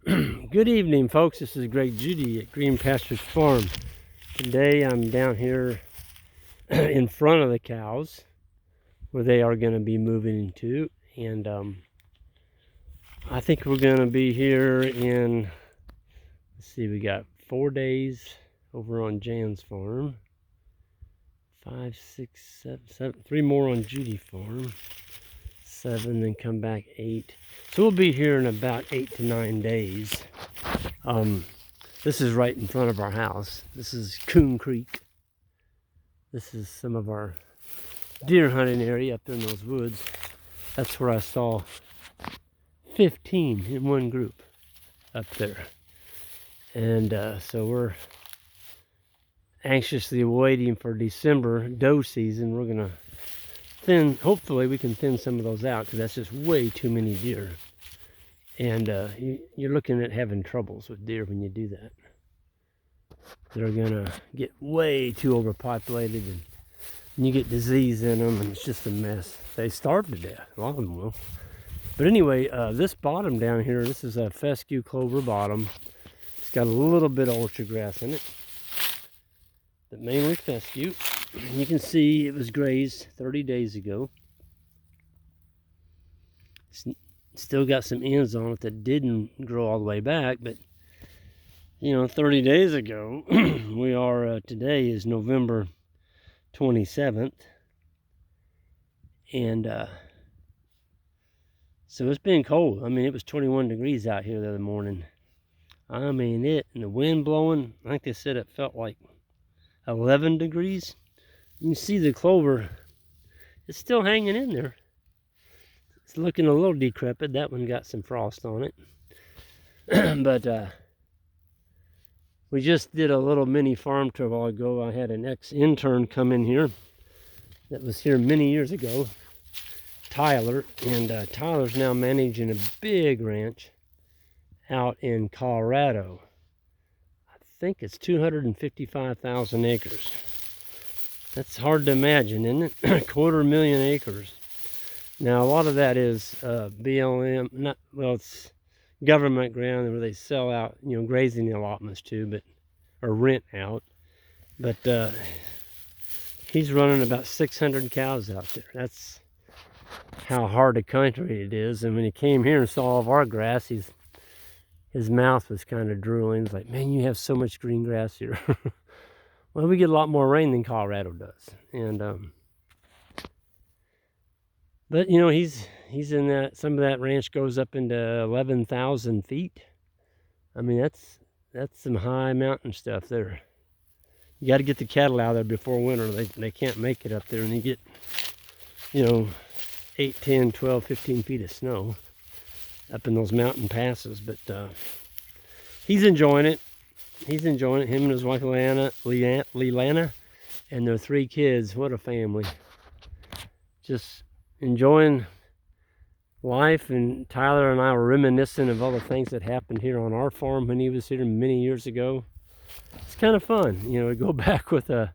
Good evening, folks. This is Greg Judy at Green Pastures Farm. Today I'm down here in front of the cows where they are going to be moving to, and I think we're going to be here in, let's see, we got 4 days over on Jan's farm, 5, 6, 7, 3 more on Judy farm, 7, then come back 8. So we'll be here in about 8 to 9 days. This is right in front of our house. This is Coon Creek. This is some of our deer hunting area up in those woods. That's where I saw 15 in one group up there. And so we're anxiously waiting for December doe season. We're gonna hopefully we can thin some of those out, because that's just way too many deer. And you're looking at having troubles with deer when you do that. They're gonna get way too overpopulated, and you get disease in them, and it's just a mess. They starve to death, a lot of them will. But anyway, this bottom down here, this is a fescue clover bottom. It's got a little bit of orchard grass in it, but mainly fescue. You can see it was grazed 30 days ago. It's still got some ends on it that didn't grow all the way back, but you know, 30 days ago, we are, today is November 27th, and so it's been cold. I mean, it was 21 degrees out here the other morning. I mean, and the wind blowing, I think they said it felt like 11 degrees. You can see the clover, it's still hanging in there. It's looking a little decrepit. That one got some frost on it. But we just did a little mini farm tour a while ago. I had an ex-intern come in here that was here many years ago, Tyler, and Tyler's now managing a big ranch out in Colorado. I think it's 255,000 acres. That's hard to imagine, isn't it? 250,000 acres. Now, a lot of that is BLM, it's government ground where they sell out, you know, grazing allotments too, or rent out. But he's running about 600 cows out there. That's how hard a country it is. And when he came here and saw all of our grass, his mouth was kind of drooling. He's like, man, you have so much green grass here. Well, we get a lot more rain than Colorado does. And but you know, he's in that, some of that ranch goes up into 11,000 feet. I mean, that's some high mountain stuff there. You got to get the cattle out of there before winter. They can't make it up there, and you get, you know, 8, 10, 12, 15 feet of snow up in those mountain passes. But he's enjoying it. He's enjoying it. Him and his wife Leilana, and their 3 kids. What a family. Just enjoying life. And Tyler and I were reminiscing of all the things that happened here on our farm when he was here many years ago. It's kind of fun, you know, to go back with an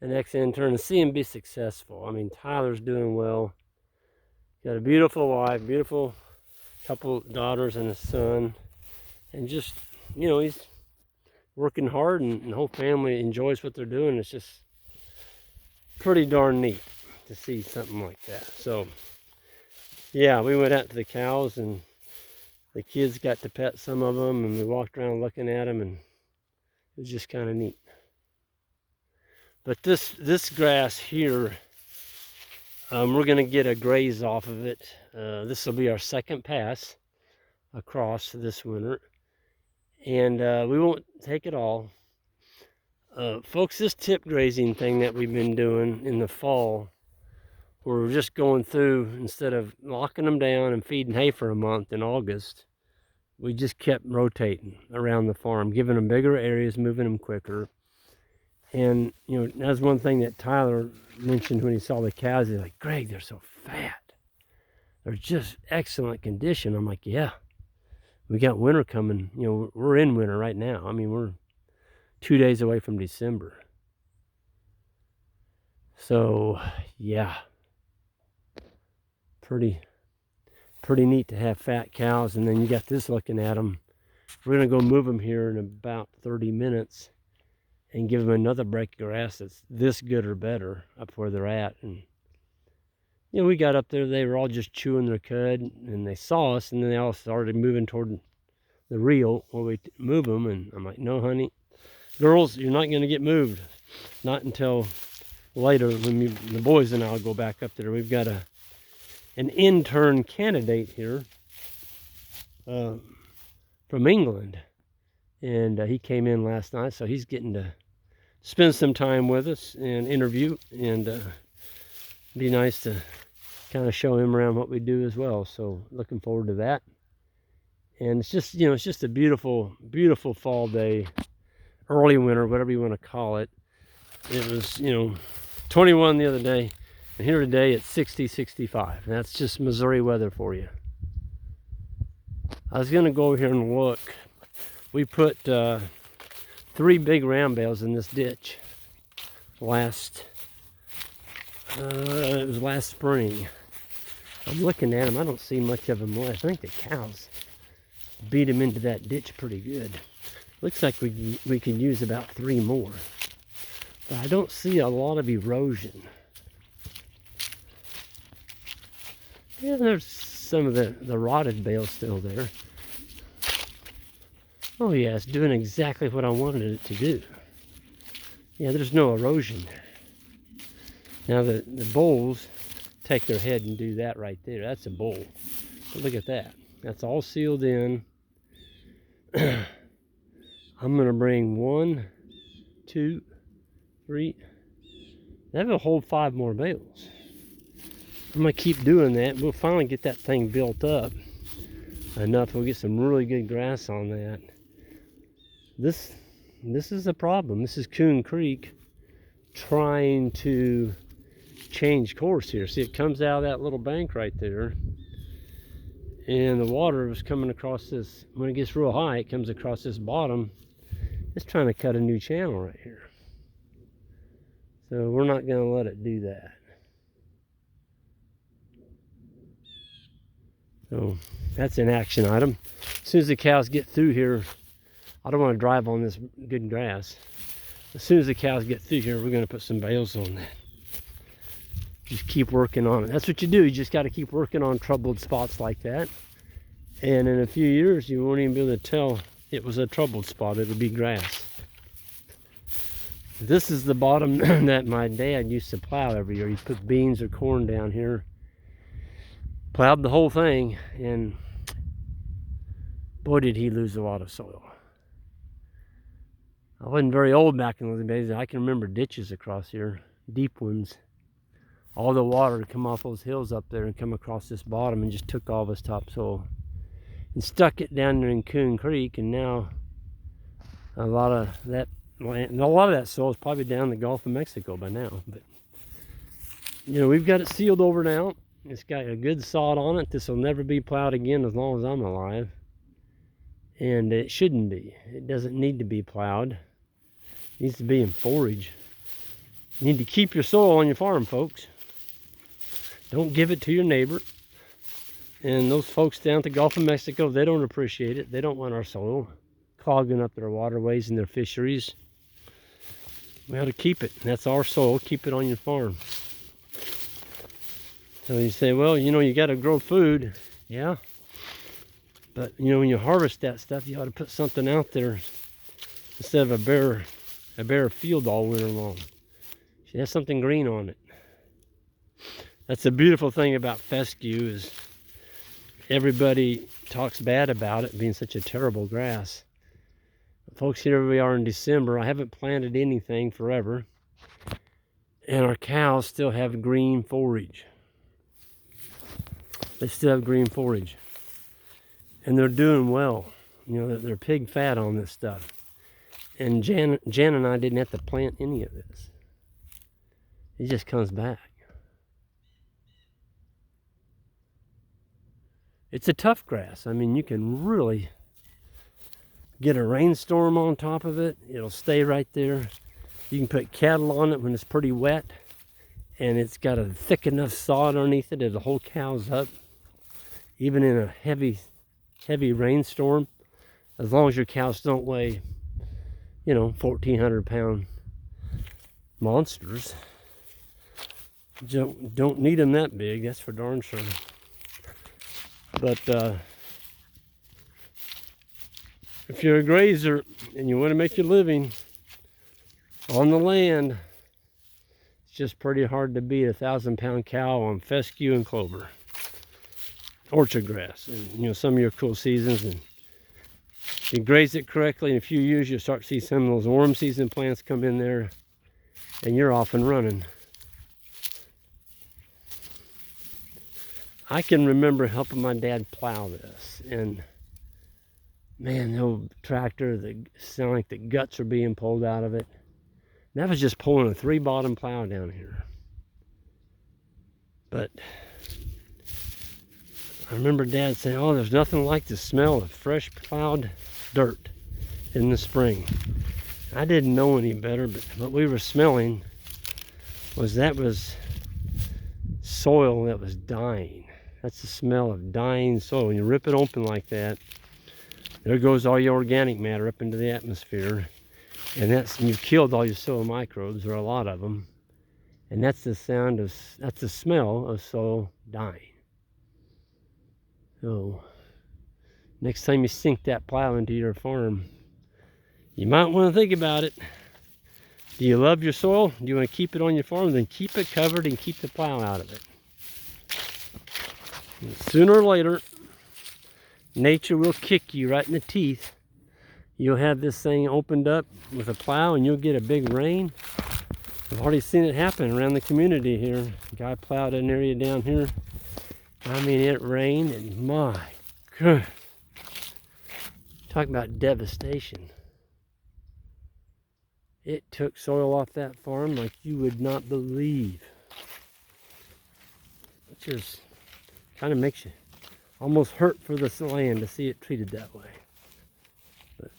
ex-intern and see him be successful. I mean, Tyler's doing well. Got a beautiful wife, beautiful couple daughters and a son, and just, you know, he's working hard, and the whole family enjoys what they're doing. It's just pretty darn neat to see something like that. So yeah, we went out to the cows, and the kids got to pet some of them, and we walked around looking at them, and it was just kind of neat. But this grass here, we're going to get a graze off of it. This will be our second pass across this winter, and we won't take it all. Folks, this tip grazing thing that we've been doing in the fall, we're just going through, instead of locking them down and feeding hay for a month in August, we just kept rotating around the farm, giving them bigger areas, moving them quicker. And, you know, that's one thing that Tyler mentioned when he saw the cows. He's like, Greg, they're so fat. They're just excellent condition. I'm like, yeah, we got winter coming. You know, we're in winter right now. I mean, we're 2 days away from December. So, yeah. Pretty neat to have fat cows. And then you got this looking at them. We're gonna go move them here in about 30 minutes and give them another break of grass that's this good or better up where they're at. And you know, we got up there, they were all just chewing their cud, and they saw us, and then they all started moving toward the reel where we move them. And I'm like, no, honey, girls, you're not gonna get moved. Not until later when the boys and I'll go back up there. We've got an intern candidate here from England, and he came in last night, so he's getting to spend some time with us and interview, and be nice to kind of show him around what we do as well. So looking forward to that. And it's just, you know, it's just a beautiful, beautiful fall day, early winter, whatever you want to call it. It was, you know, 21 the other day, and here today it's 60, 65. And that's just Missouri weather for you. I was going to go over here and look. We put 3 big round bales in this ditch it was last spring. I'm looking at them. I don't see much of them left. I think the cows beat them into that ditch pretty good. Looks like we could use about 3 more. But I don't see a lot of erosion. Yeah, there's some of the rotted bales still there. Oh yeah, it's doing exactly what I wanted it to do. Yeah, there's no erosion there. Now the bulls take their head and do that right there. That's a bull. But look at that. That's all sealed in. I'm gonna bring 1, 2, 3. That will hold 5 more bales. I'm gonna keep doing that. We'll finally get that thing built up enough. We'll get some really good grass on that. This is a problem. This is Coon Creek trying to change course here. See, it comes out of that little bank right there, and the water is coming across this. When it gets real high, it comes across this bottom. It's trying to cut a new channel right here. So we're not going to let it do that. So that's an action item. As soon as the cows get through here, I don't want to drive on this good grass. As soon as the cows get through here, we're going to put some bales on that. Just keep working on it. That's what you do. You just got to keep working on troubled spots like that. And in a few years, you won't even be able to tell it was a troubled spot. It'll be grass. This is the bottom that my dad used to plow every year. He put beans or corn down here, plowed the whole thing, and boy, did he lose a lot of soil. I wasn't very old back in those days. I can remember ditches across here, deep ones. All the water would come off those hills up there and come across this bottom and just took all this topsoil and stuck it down there in Coon Creek. And now a lot of that land, a lot of that soil is probably down in the Gulf of Mexico by now. But you know, we've got it sealed over now. It's got a good sod on it. This will never be plowed again as long as I'm alive. And it shouldn't be. It doesn't need to be plowed. It needs to be in forage. You need to keep your soil on your farm, folks. Don't give it to your neighbor. And those folks down at the Gulf of Mexico, they don't appreciate it. They don't want our soil clogging up their waterways and their fisheries. We ought to keep it. That's our soil. Keep it on your farm. So you say, well, you know, you got to grow food. Yeah. But, you know, when you harvest that stuff, you ought to put something out there instead of a bare field all winter long. It has something green on it. That's the beautiful thing about fescue is everybody talks bad about it being such a terrible grass. But folks, here we are in December. I haven't planted anything forever. And our cows still have green forage. They still have green forage. And they're doing well. You know, they're pig fat on this stuff. And Jan and I didn't have to plant any of this. It just comes back. It's a tough grass. I mean, you can really get a rainstorm on top of it. It'll stay right there. You can put cattle on it when it's pretty wet. And it's got a thick enough sod underneath it. It'll hold cows up. Even in a heavy rainstorm, as long as your cows don't weigh, 1,400-pound monsters. Don't need them that big, that's for darn sure. But if you're a grazer and you want to make your living on the land, it's just pretty hard to beat a 1,000-pound cow on fescue and clover, orchard grass, and some of your cool seasons. And you graze it correctly in a few years, you'll start to see some of those warm season plants come in there, and you're off and running. I can remember helping my dad plow this, and man, the old tractor, sound like the guts are being pulled out of it. And that was just pulling a 3-bottom plow down here. But I remember Dad saying, "Oh, there's nothing like the smell of fresh plowed dirt in the spring." I didn't know any better, but what we were smelling was soil that was dying. That's the smell of dying soil. When you rip it open like that, there goes all your organic matter up into the atmosphere. And you've killed all your soil microbes, or a lot of them. And that's the smell of soil dying. So, next time you sink that plow into your farm, you might want to think about it. Do you love your soil? Do you want to keep it on your farm? Then keep it covered and keep the plow out of it. And sooner or later, nature will kick you right in the teeth. You'll have this thing opened up with a plow and you'll get a big rain. I've already seen it happen around the community here. A guy plowed an area down here. I mean, it rained, and my God. Talk about devastation. It took soil off that farm like you would not believe. It just kind of makes you almost hurt for this land to see it treated that way. But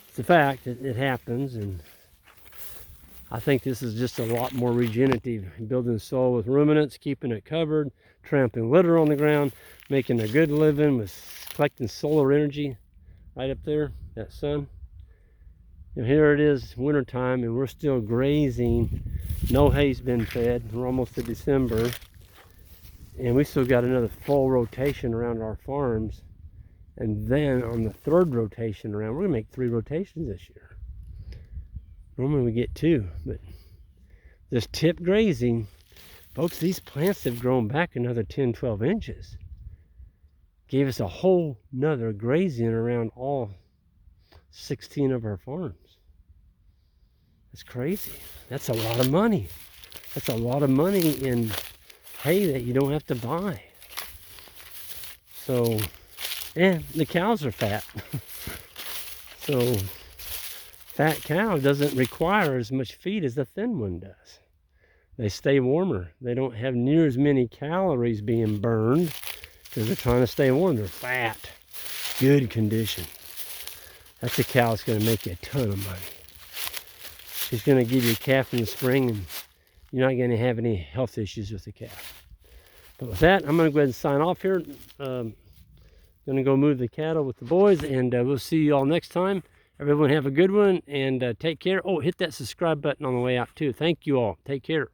it's a fact, it happens, and I think this is just a lot more regenerative, building soil with ruminants, keeping it covered, trampling litter on the ground, making a good living with collecting solar energy right up there, that sun. And here it is, wintertime, and we're still grazing. No hay's been fed. We're almost to December, and we still got another full rotation around our farms. And then on the 3rd rotation around, we're gonna make 3 rotations this year. Normally we get 2, but this tip grazing, folks, these plants have grown back another 10, 12 inches. Gave us a whole nother grazing around all 16 of our farms. That's crazy. That's a lot of money. That's a lot of money in hay that you don't have to buy. So, and the cows are fat. So, fat cow doesn't require as much feed as the thin one does. They stay warmer. They don't have near as many calories being burned because they're trying to stay warm. They're fat, good condition. That's a cow that's going to make you a ton of money. She's going to give you a calf in the spring, and you're not going to have any health issues with the calf. But with that, I'm going to go ahead and sign off here. Going to go move the cattle with the boys, and we'll see you all next time. Everyone have a good one, and take care. Oh, hit that subscribe button on the way out too. Thank you all. Take care.